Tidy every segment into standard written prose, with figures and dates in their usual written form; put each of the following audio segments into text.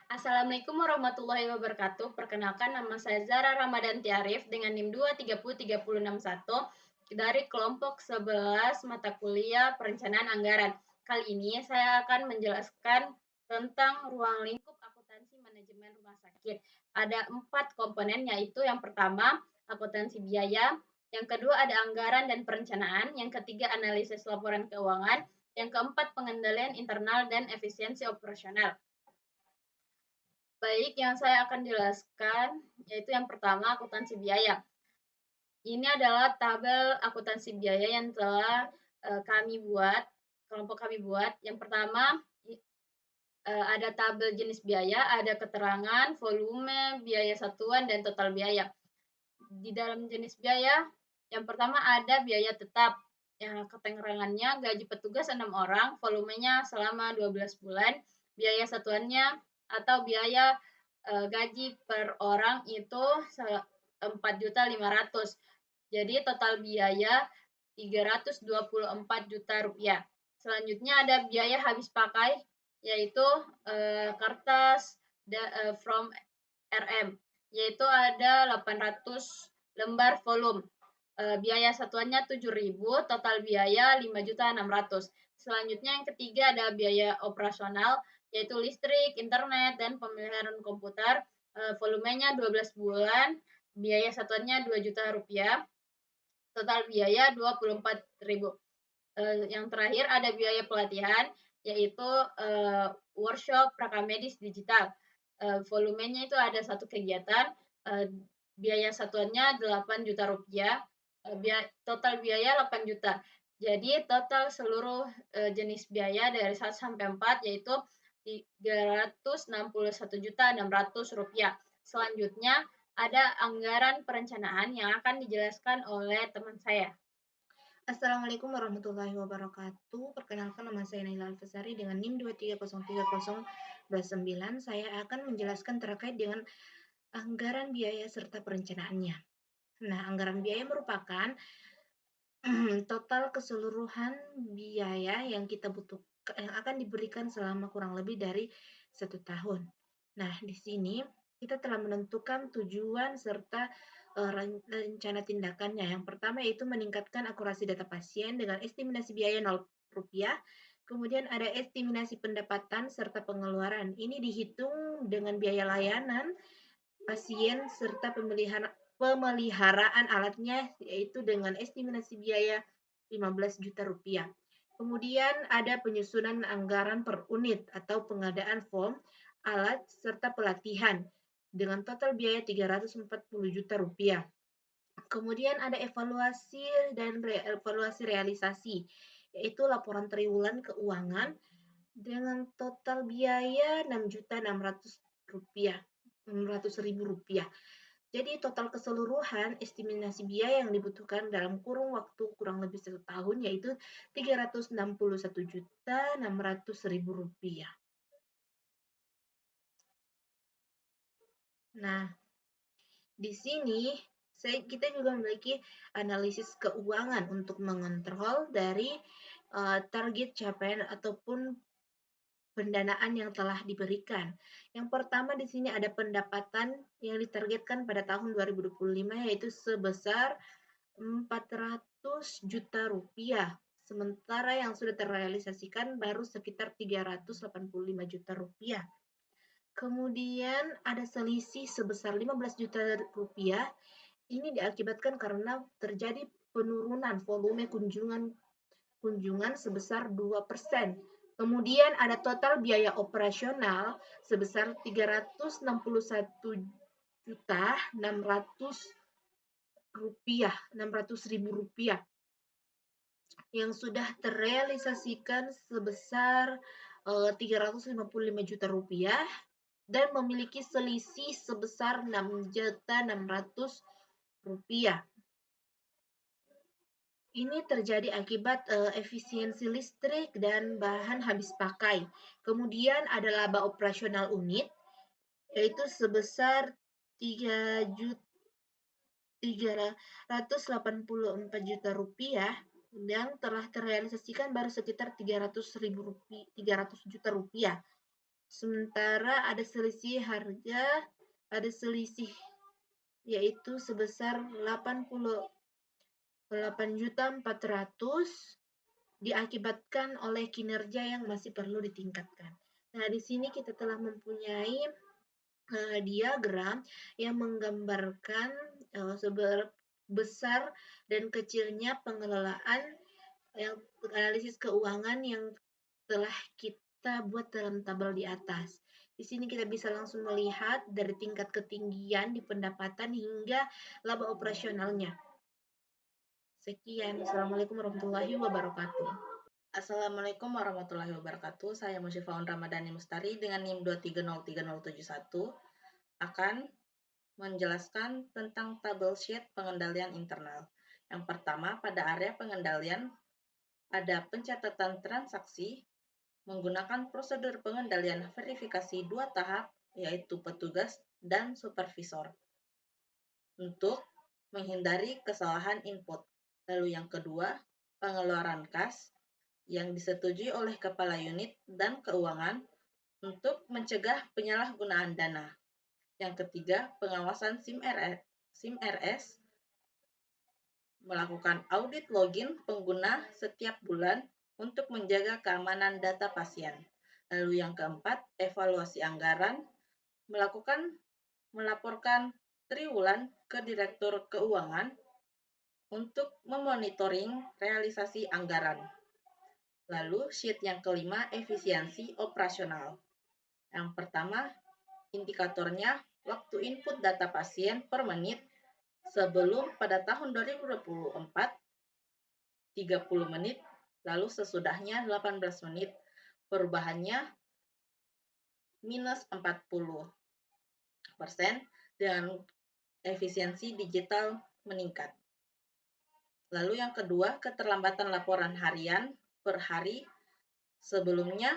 Assalamualaikum warahmatullahi wabarakatuh. Perkenalkan nama saya Zara Ramadanti Arif dengan NIM 2303061 dari kelompok 11 mata kuliah Perencanaan Anggaran. Kali ini saya akan menjelaskan tentang ruang lingkup akuntansi manajemen rumah sakit. Ada 4 komponen, yaitu yang pertama akuntansi biaya, yang kedua ada anggaran dan perencanaan, yang ketiga analisis laporan keuangan, yang keempat pengendalian internal dan efisiensi operasional. Baik, yang saya akan jelaskan yaitu yang pertama akuntansi biaya. Ini adalah tabel akuntansi biaya yang telah kelompok kami buat. Yang pertama ada tabel jenis biaya, ada keterangan, volume, biaya satuan, dan total biaya. Di dalam jenis biaya, yang pertama ada biaya tetap. Yang keterangannya gaji petugas 6 orang, volumenya selama 12 bulan, biaya satuannya atau biaya gaji per orang itu 4.500.000. Jadi total biaya 324 juta rupiah. Selanjutnya ada biaya habis pakai, yaitu kertas from RM, yaitu ada 800 lembar volume. Biaya satuannya 7.000, total biaya 5.600. Selanjutnya yang ketiga ada biaya operasional, yaitu listrik, internet, dan pemeliharaan komputer. Volumenya 12 bulan, biaya satuannya 2 juta rupiah, total biaya 24.000. Yang terakhir ada biaya pelatihan, yaitu workshop prakamedis digital. Volumenya itu ada satu kegiatan, biaya satuannya 8 juta rupiah, total biaya 8 juta. Jadi total seluruh jenis biaya dari 1 sampai 4 yaitu 361.600.000 rupiah. Selanjutnya ada anggaran perencanaan yang akan dijelaskan oleh teman saya. Assalamualaikum warahmatullahi wabarakatuh. Perkenalkan nama saya Naila Alfasari dengan NIM 2303029. Saya akan menjelaskan terkait dengan anggaran biaya serta perencanaannya. Nah, anggaran biaya merupakan total keseluruhan biaya yang kita butuhkan yang akan diberikan selama kurang lebih dari 1 tahun. Nah, di sini kita telah menentukan tujuan serta rencana tindakannya. Yang pertama yaitu meningkatkan akurasi data pasien dengan estimasi biaya 0 rupiah. Kemudian ada estimasi pendapatan serta pengeluaran. Ini dihitung dengan biaya layanan pasien serta pemeliharaan alatnya, yaitu dengan estimasi biaya 15 juta rupiah. Kemudian ada penyusunan anggaran per unit atau pengadaan form, alat, serta pelatihan dengan total biaya 340 juta rupiah. Kemudian ada evaluasi dan evaluasi realisasi, yaitu laporan triwulan keuangan dengan total biaya 6.600.000 rupiah. Jadi total keseluruhan estimasi biaya yang dibutuhkan dalam kurun waktu kurang lebih 1 tahun yaitu 361.600.000 rupiah. Nah, di sini kita juga memiliki analisis keuangan untuk mengontrol dari target capaian ataupun pendanaan yang telah diberikan. Yang pertama di sini ada pendapatan yang ditargetkan pada tahun 2025 yaitu sebesar 400 juta rupiah. Sementara yang sudah terrealisasikan baru sekitar 385 juta rupiah. Kemudian ada selisih sebesar 15 juta rupiah. Ini diakibatkan karena terjadi penurunan volume kunjungan sebesar 2%. Kemudian ada total biaya operasional sebesar 361.600.000 rupiah yang sudah terrealisasikan sebesar 355 juta rupiah dan memiliki selisih sebesar 6.600.000 rupiah. Ini terjadi akibat efisiensi listrik dan bahan habis pakai. Kemudian ada laba operasional unit, yaitu sebesar 384 juta rupiah yang telah terrealisasikan baru sekitar 300 juta rupiah. Sementara ada selisih harga, ada selisih yaitu sebesar 88.400.000 diakibatkan oleh kinerja yang masih perlu ditingkatkan. Nah, di sini kita telah mempunyai diagram yang menggambarkan besar dan kecilnya pengelolaan yang analisis keuangan yang telah kita buat dalam tabel di atas. Di sini kita bisa langsung melihat dari tingkat ketinggian di pendapatan hingga laba operasionalnya. Sekian. Assalamualaikum warahmatullahi wabarakatuh. Assalamualaikum warahmatullahi wabarakatuh. Saya Musyifaun Ramadhani Mustari dengan NIM 2303071 akan menjelaskan tentang tabel sheet pengendalian internal. Yang pertama, pada area pengendalian ada pencatatan transaksi menggunakan prosedur pengendalian verifikasi 2 tahap, yaitu petugas dan supervisor, untuk menghindari kesalahan input. Lalu yang kedua, pengeluaran kas yang disetujui oleh kepala unit dan keuangan untuk mencegah penyalahgunaan dana. Yang ketiga, pengawasan SIM RS melakukan audit login pengguna setiap bulan untuk menjaga keamanan data pasien. Lalu yang keempat, evaluasi anggaran melaporkan triwulan ke Direktur Keuangan untuk memonitoring realisasi anggaran. Lalu sheet yang kelima, efisiensi operasional. Yang pertama, indikatornya waktu input data pasien per menit sebelum pada tahun 2024 30 menit, lalu sesudahnya 18 menit. Perubahannya minus 40% dan efisiensi digital meningkat. Lalu yang kedua, keterlambatan laporan harian per hari. Sebelumnya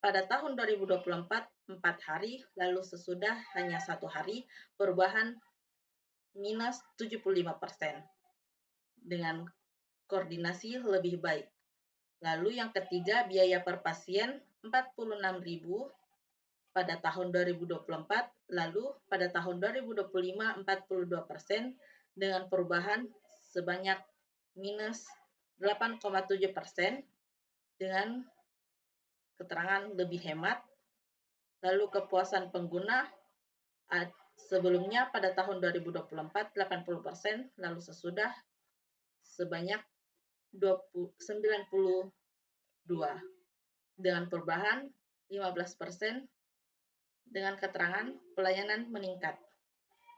pada tahun 2024 4 hari, lalu sesudah hanya 1 hari, perubahan minus 75% dengan koordinasi lebih baik. Lalu yang ketiga, biaya per pasien 46.000 pada tahun 2024, lalu pada tahun 2025 42% dengan perubahan sebanyak minus 8,7% dengan keterangan lebih hemat. Lalu kepuasan pengguna sebelumnya pada tahun 2024 80%, lalu sesudah sebanyak 92 dengan perubahan 15% dengan keterangan pelayanan meningkat.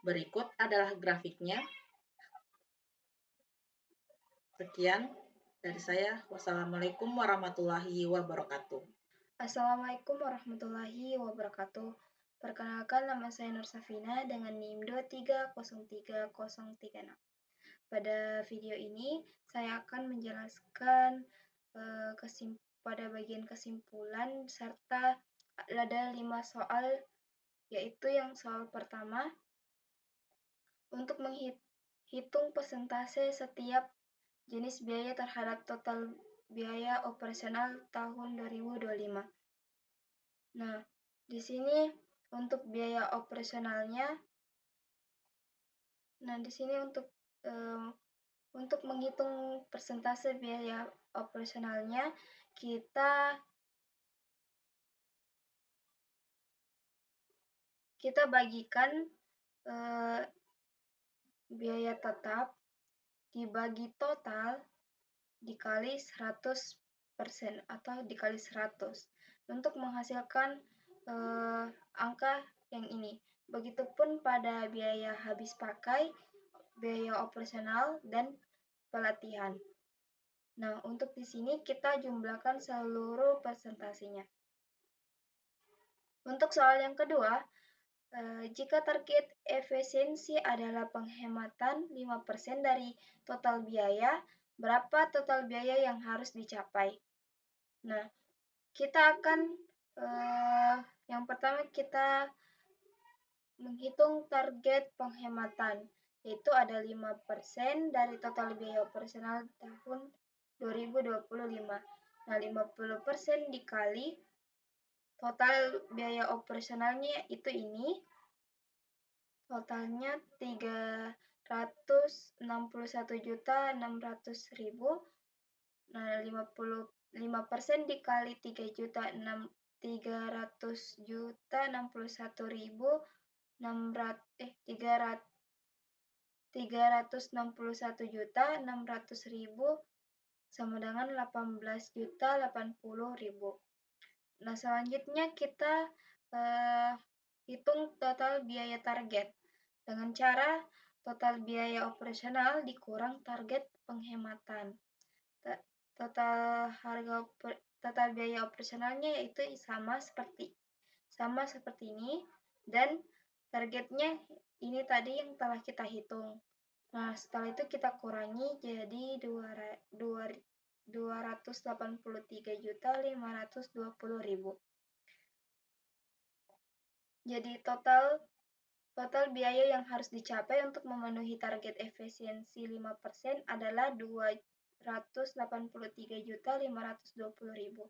Berikut adalah grafiknya. Sekian dari saya. Wassalamualaikum warahmatullahi wabarakatuh. Assalamualaikum warahmatullahi wabarakatuh. Perkenalkan, nama saya Nur Safina dengan NIM 2303036. Pada video ini, saya akan menjelaskan pada bagian kesimpulan serta ada 5 soal, yaitu yang soal pertama, untuk menghitung persentase setiap jenis biaya terhadap total biaya operasional tahun 2025. Nah, di sini untuk biaya operasionalnya, untuk menghitung persentase biaya operasionalnya, kita bagikan biaya tetap dibagi total dikali 100% atau dikali 100 untuk menghasilkan angka yang ini. Begitupun pada biaya habis pakai, biaya operasional, dan pelatihan. Nah, untuk di sini kita jumlahkan seluruh persentasenya. Untuk soal yang kedua, jika target efisiensi adalah penghematan 5% dari total biaya, berapa total biaya yang harus dicapai? Nah, kita akan yang pertama kita menghitung target penghematan, yaitu ada 5% dari total biaya operasional tahun 2025. Nah, 50% dikali Total biaya operasionalnya itu ini. Totalnya 361.600.000. Nah, 55% dikali 361.600.000 sama dengan 18.080.000. Nah, selanjutnya kita hitung total biaya target dengan cara total biaya operasional dikurang target penghematan. Total biaya operasionalnya yaitu sama seperti ini, dan targetnya ini tadi yang telah kita hitung. Nah, setelah itu kita kurangi jadi 283.520.000. Jadi total biaya yang harus dicapai untuk memenuhi target efisiensi 5% adalah 283.520.000.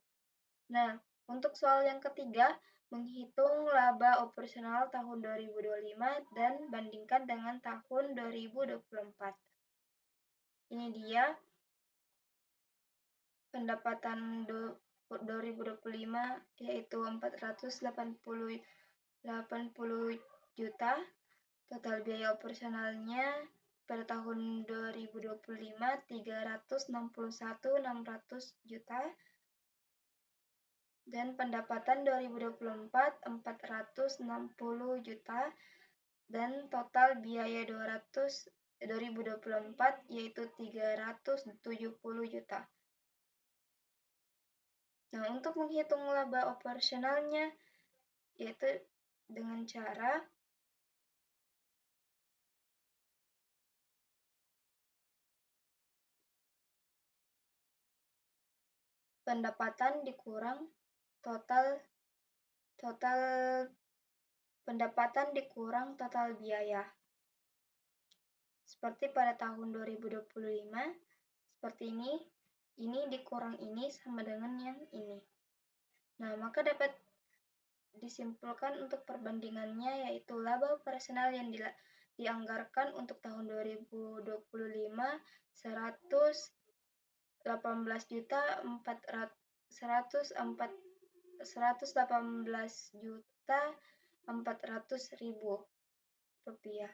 Nah, untuk soal yang ketiga, menghitung laba operasional tahun 2025 dan bandingkan dengan tahun 2024. Ini dia pendapatan 2025 yaitu 480 juta. Total biaya operasionalnya pada tahun 2025 361.600 juta. Dan pendapatan 2024 460 juta, dan total biaya 2024 yaitu 370 juta. Nah, untuk menghitung laba operasionalnya yaitu dengan cara pendapatan dikurang total biaya. Seperti pada tahun 2025, seperti ini dikurang ini sama dengan yang ini. Nah, maka dapat disimpulkan untuk perbandingannya yaitu laba operasional yang dianggarkan untuk tahun 2025 118.400.000 rupiah.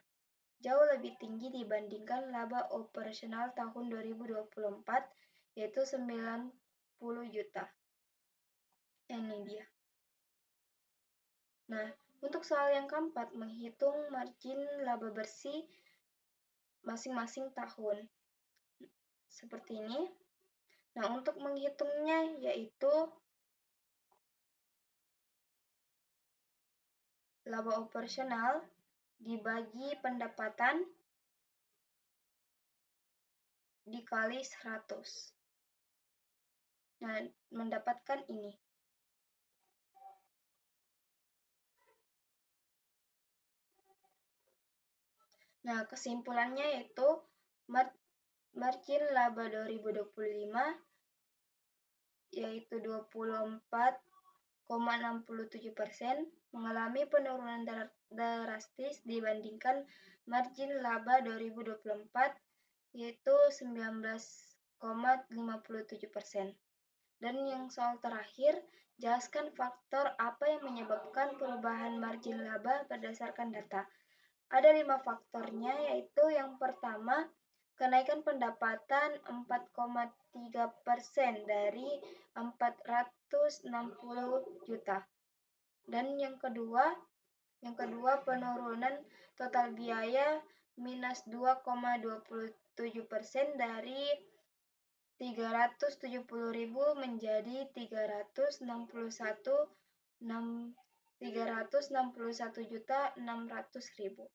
Jauh lebih tinggi dibandingkan laba operasional tahun 2024 yaitu 90 juta. Ini dia. Nah, untuk soal yang keempat, menghitung margin laba bersih masing-masing tahun. Seperti ini. Nah, untuk menghitungnya yaitu laba operasional dibagi pendapatan dikali 100. Nah, mendapatkan ini. Nah, kesimpulannya yaitu margin laba 2025 yaitu 24,67% mengalami penurunan drastis dibandingkan margin laba 2024 yaitu 19,57%. Dan yang soal terakhir, jelaskan faktor apa yang menyebabkan perubahan margin laba berdasarkan data. Ada 5 faktornya, yaitu yang pertama, kenaikan pendapatan 4,3% dari 460 juta. Dan yang kedua penurunan total biaya minus 2,27% dari 370.000 menjadi 361.600.000.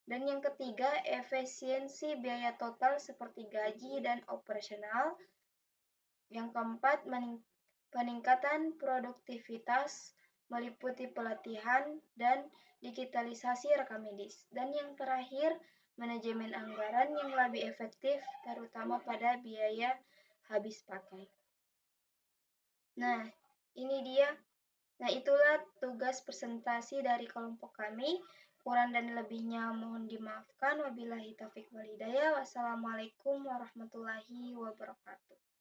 Dan yang ketiga, efisiensi biaya total seperti gaji dan operasional. Yang keempat, peningkatan produktivitas meliputi pelatihan dan digitalisasi rekam medis. Dan yang terakhir, manajemen anggaran yang lebih efektif terutama pada biaya habis pakai. Nah, ini dia Nah, itulah tugas presentasi dari kelompok kami. Kurang dan lebihnya mohon dimaafkan. Wabillahi taufiq wal hidayah. Wassalamualaikum warahmatullahi wabarakatuh.